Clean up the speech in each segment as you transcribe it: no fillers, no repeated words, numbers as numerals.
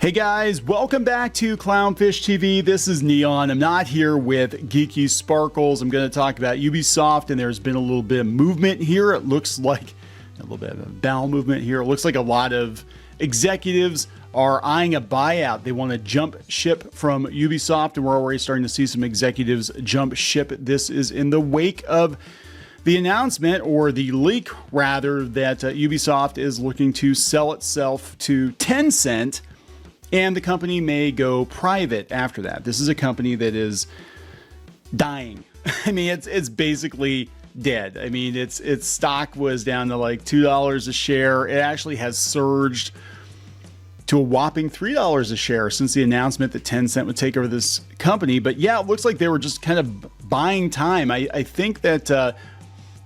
Hey guys, welcome back to Clownfish TV. This is Neon. I'm not here with Geeky Sparkles. I'm going to talk about Ubisoft, and there's been a little bit of movement here. It looks like a little bit of a bowel movement here. It looks like a lot of executives are eyeing a buyout. They want to jump ship from Ubisoft, and we're already starting to see some executives jump ship. This is in the wake of the announcement, or the leak rather, that Ubisoft is looking to sell itself to Tencent, and the company may go private after that. This is a company that is dying. I mean, it's basically dead. I mean, its stock was down to like $2 a share. It actually has surged to a whopping $3 a share since the announcement that Tencent would take over this company. But yeah, it looks like they were just kind of buying time. I think that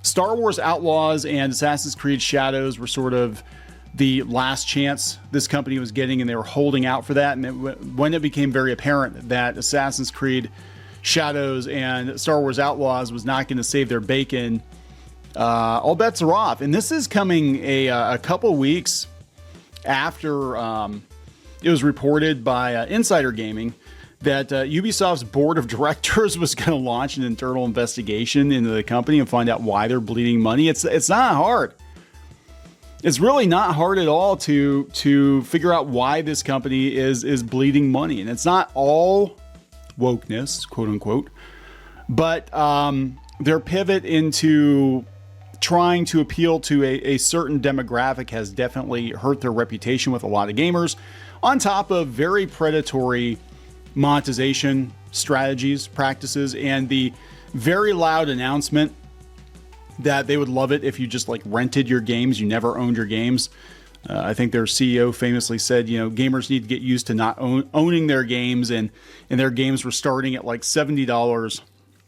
Star Wars Outlaws and Assassin's Creed Shadows were sort of the last chance this company was getting, and they were holding out for that. And when it became very apparent that Assassin's Creed Shadows and Star Wars Outlaws was not going to save their bacon, all bets are off. And this is coming a couple weeks after it was reported by Insider Gaming that Ubisoft's board of directors was going to launch an internal investigation into the company and find out why they're bleeding money. It's not hard. It's really not hard at all to figure out why this company is bleeding money. And it's not all wokeness, quote unquote, but their pivot into trying to appeal to a certain demographic has definitely hurt their reputation with a lot of gamers, on top of very predatory monetization strategies, practices, and the very loud announcement that they would love it if you just like rented your games, you never owned your games. I think their CEO famously said, you know, gamers need to get used to not owning their games, and their games were starting at like $70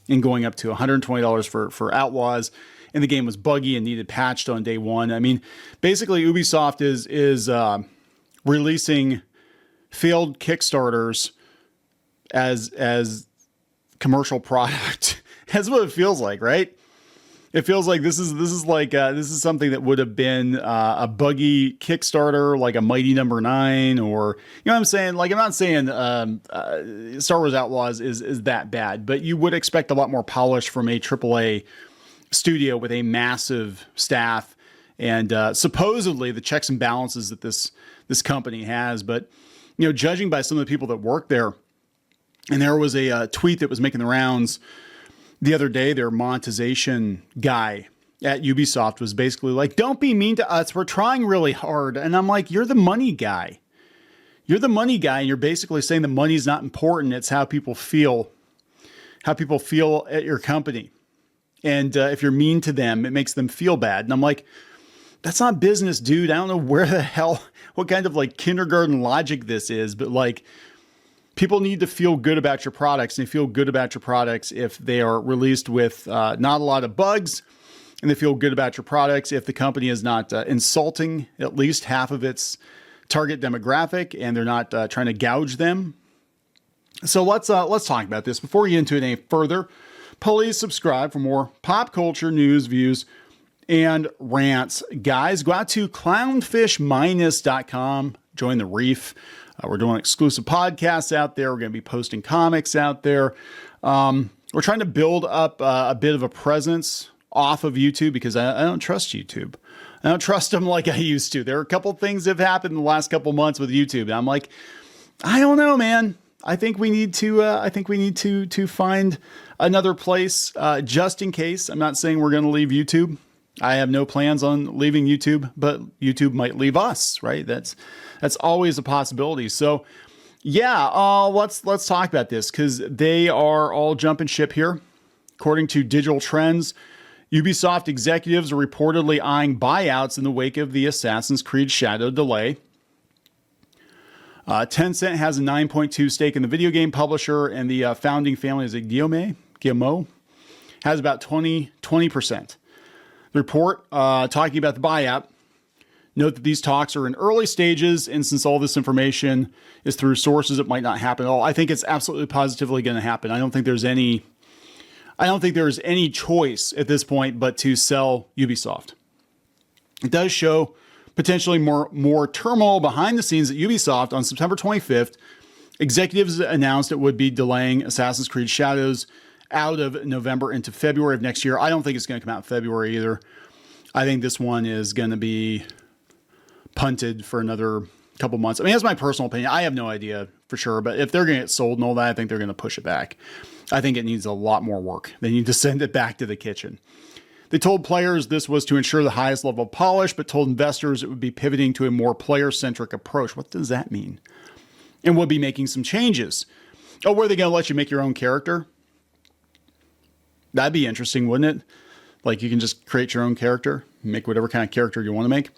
and going up to $120 for Outlaws, and the game was buggy and needed patched on day one. I mean, basically Ubisoft is releasing failed Kickstarters as commercial product. That's what it feels like, right? It feels like this is something that would have been a buggy Kickstarter, like a Mighty Number 9, or, you know what I'm saying? Like, I'm not saying Star Wars Outlaws is that bad, but you would expect a lot more polish from a AAA studio with a massive staff and supposedly the checks and balances that this company has. But, you know, judging by some of the people that work there, and there was a tweet that was making the rounds the other day, their monetization guy at Ubisoft was basically like, don't be mean to us. We're trying really hard. And I'm like, you're the money guy. You're the money guy. And you're basically saying the money's not important. It's how people feel at your company. And if you're mean to them, it makes them feel bad. And I'm like, that's not business, dude. I don't know what kind of like kindergarten logic this is, but like, people need to feel good about your products, and they feel good about your products if they are released with not a lot of bugs, and they feel good about your products if the company is not insulting at least half of its target demographic, and they're not trying to gouge them. So let's talk about this. Before we get into it any further, please subscribe for more pop culture news, views, and rants. Guys, go out to clownfishminus.com, join the reef. We're doing exclusive podcasts out there. We're going to be posting comics out there. We're trying to build up a bit of a presence off of YouTube, because I don't trust YouTube. I don't trust them like I used to. There are a couple things that have happened in the last couple months with YouTube, and I'm like, I don't know, man. I think we need to find another place just in case. I'm not saying we're going to leave YouTube. I have no plans on leaving YouTube, but YouTube might leave us, right? That's always a possibility. So yeah, let's talk about this, because they are all jumping ship here. According to Digital Trends, Ubisoft executives are reportedly eyeing buyouts in the wake of the Assassin's Creed Shadow delay. Tencent has a 9.2 stake in the video game publisher, and the founding family is Guillemot has about 20%. The report talking about the buyout, note that these talks are in early stages, and since all this information is through sources, it might not happen at all. I think it's absolutely positively going to happen. I don't think there's any choice at this point but to sell Ubisoft. It does show potentially more turmoil behind the scenes at Ubisoft. On September 25th, executives announced it would be delaying Assassin's Creed Shadows out of November into February of next year. I don't think it's going to come out in February either. I think this one is going to be punted for another couple months. I mean, that's my personal opinion. I have no idea for sure, but if they're going to get sold and all that, I think they're going to push it back. I think it needs a lot more work. They need to send it back to the kitchen. They told players this was to ensure the highest level of polish, but told investors it would be pivoting to a more player-centric approach. What does that mean? And would be making some changes. Oh, were they going to let you make your own character? That'd be interesting, wouldn't it? Like you can just create your own character, make whatever kind of character you want to make.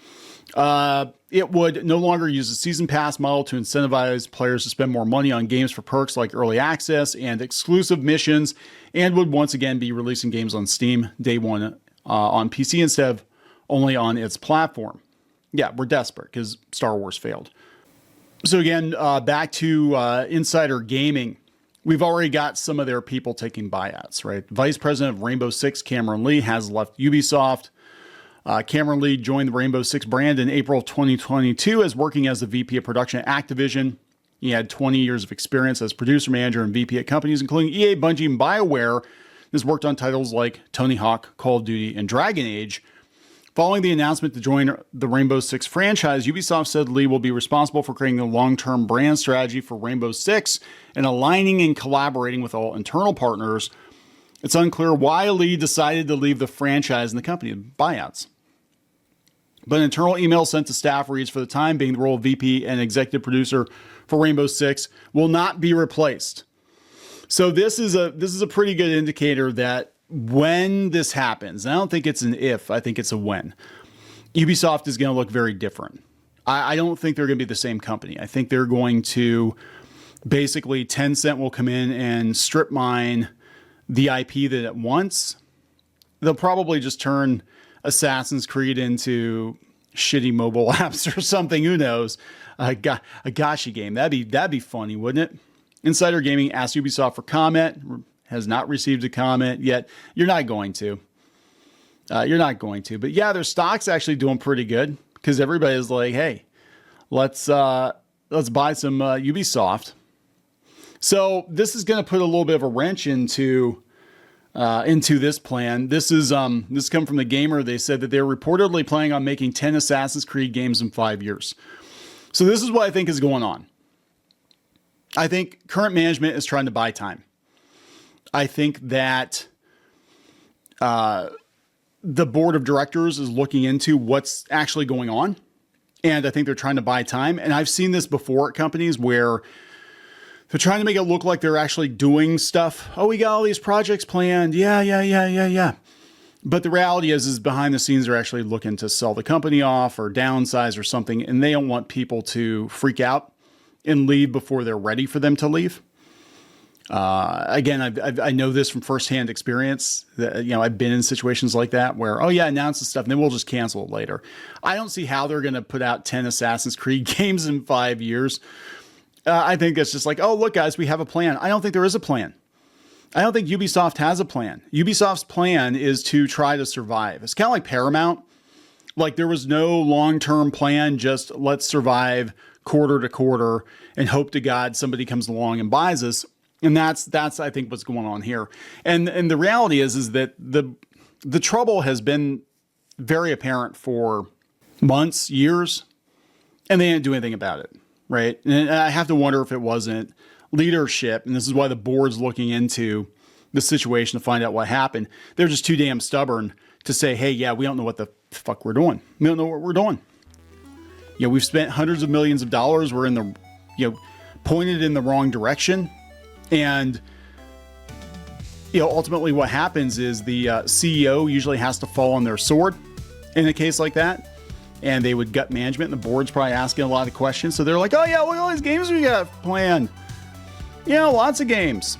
It would no longer use the season pass model to incentivize players to spend more money on games for perks like early access and exclusive missions, and would once again be releasing games on Steam day one on PC instead of only on its platform. Yeah, we're desperate because Star Wars failed. So again, back to Insider Gaming. We've already got some of their people taking buyouts, right? Vice President of Rainbow Six, Cameron Lee, has left Ubisoft. Cameron Lee joined the Rainbow Six brand in April of 2022 as working as the VP of production at Activision. He had 20 years of experience as producer, manager, and VP at companies including EA, Bungie, and BioWare. He's worked on titles like Tony Hawk, Call of Duty, and Dragon Age. Following the announcement to join the Rainbow Six franchise, Ubisoft said Lee will be responsible for creating a long-term brand strategy for Rainbow Six and aligning and collaborating with all internal partners. It's unclear why Lee decided to leave the franchise and the company, buyouts. But an internal email sent to staff reads, for the time being, the role of VP and executive producer for Rainbow Six will not be replaced. So this is a pretty good indicator that when this happens, and I don't think it's an if, I think it's a when, Ubisoft is going to look very different. I don't think they're going to be the same company. I think they're going to basically, Tencent will come in and strip mine the IP that it wants. They'll probably just turn Assassin's Creed into shitty mobile apps or something. Who knows? A gacha game. That'd be funny, wouldn't it? Insider Gaming asked Ubisoft for comment. Has not received a comment yet. You're not going to. But yeah, their stock's actually doing pretty good because everybody's like, hey, let's buy some Ubisoft. So this is going to put a little bit of a wrench into this plan. This come from The Gamer. They said that they're reportedly planning on making 10 Assassin's Creed games in 5 years. So this is what I think is going on. I think current management is trying to buy time. I think that the board of directors is looking into what's actually going on. And I think they're trying to buy time. And I've seen this before at companies where they're trying to make it look like they're actually doing stuff. Oh, we got all these projects planned. Yeah. But the reality is behind the scenes, they're actually looking to sell the company off or downsize or something. And they don't want people to freak out and leave before they're ready for them to leave. Again, I know this from firsthand experience that, I've been in situations like that where, oh yeah, announce the stuff and then we'll just cancel it later. I don't see how they're going to put out 10 Assassin's Creed games in 5 years. I think it's just like, oh, look guys, we have a plan. I don't think there is a plan. I don't think Ubisoft has a plan. Ubisoft's plan is to try to survive. It's kind of like Paramount. Like there was no long-term plan, just let's survive quarter to quarter and hope to God somebody comes along and buys us. And that's I think what's going on here. And the reality is that the trouble has been very apparent for months, years, and they didn't do anything about it, right? And I have to wonder if it wasn't leadership, and this is why the board's looking into the situation to find out what happened. They're just too damn stubborn to say, hey, yeah, we don't know what the fuck we're doing. We don't know what we're doing. We've spent hundreds of millions of dollars. We're in the, pointed in the wrong direction. And, ultimately what happens is the CEO usually has to fall on their sword in a case like that. And they would gut management, and the board's probably asking a lot of questions. So they're like, oh yeah, look at all these games we got planned. Lots of games.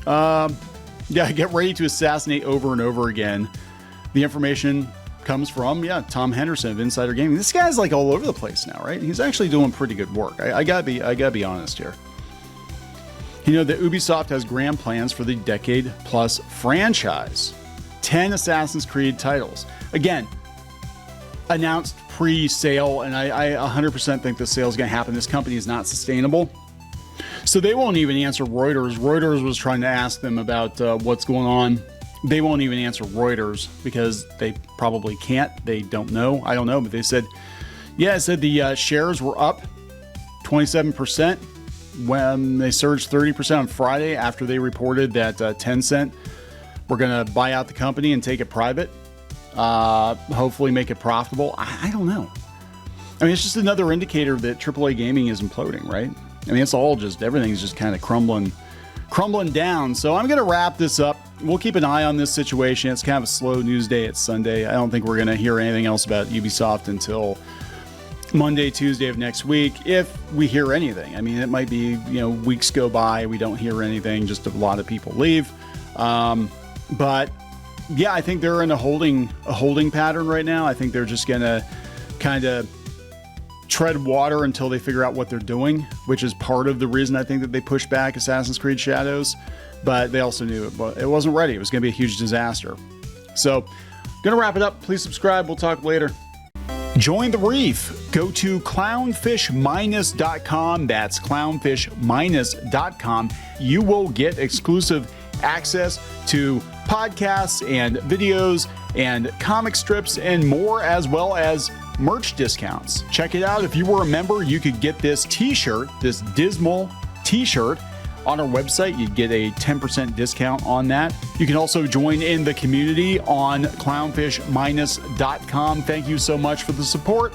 Get ready to assassinate over and over again. The information comes from, Tom Henderson of Insider Gaming. This guy's like all over the place now, right? He's actually doing pretty good work. I gotta be honest here. That Ubisoft has grand plans for the decade-plus franchise. 10 Assassin's Creed titles. Again, announced pre-sale, and I 100% think the sale is going to happen. This company is not sustainable. So they won't even answer Reuters. Reuters was trying to ask them about what's going on. They won't even answer Reuters because they probably can't. They don't know. I don't know. But they said, yeah, it said the shares were up 27% when they surged 30% on Friday after they reported that Tencent were going to buy out the company and take it private. Hopefully make it profitable. I don't know. I mean, it's just another indicator that AAA gaming is imploding, right? I mean, it's all just, everything's just kind of crumbling down. So I'm going to wrap this up. We'll keep an eye on this situation. It's kind of a slow news day. It's Sunday. I don't think we're going to hear anything else about Ubisoft until Monday, Tuesday of next week, if we hear anything. I mean, it might be, weeks go by, we don't hear anything, just a lot of people leave. But yeah, I think they're in a holding pattern right now. I think they're just going to kind of tread water until they figure out what they're doing, which is part of the reason I think that they pushed back Assassin's Creed Shadows. But they also knew it wasn't ready. It was going to be a huge disaster. So, going to wrap it up. Please subscribe. We'll talk later. Join the reef. Go to clownfish-.com. That's clownfish-.com. You will get exclusive access to podcasts and videos and comic strips and more, as well as merch discounts. Check it out. If you were a member, you could get this t-shirt, this dismal t-shirt on our website. You'd get a 10% discount on that. You can also join in the community on clownfish-.com. Thank you so much for the support.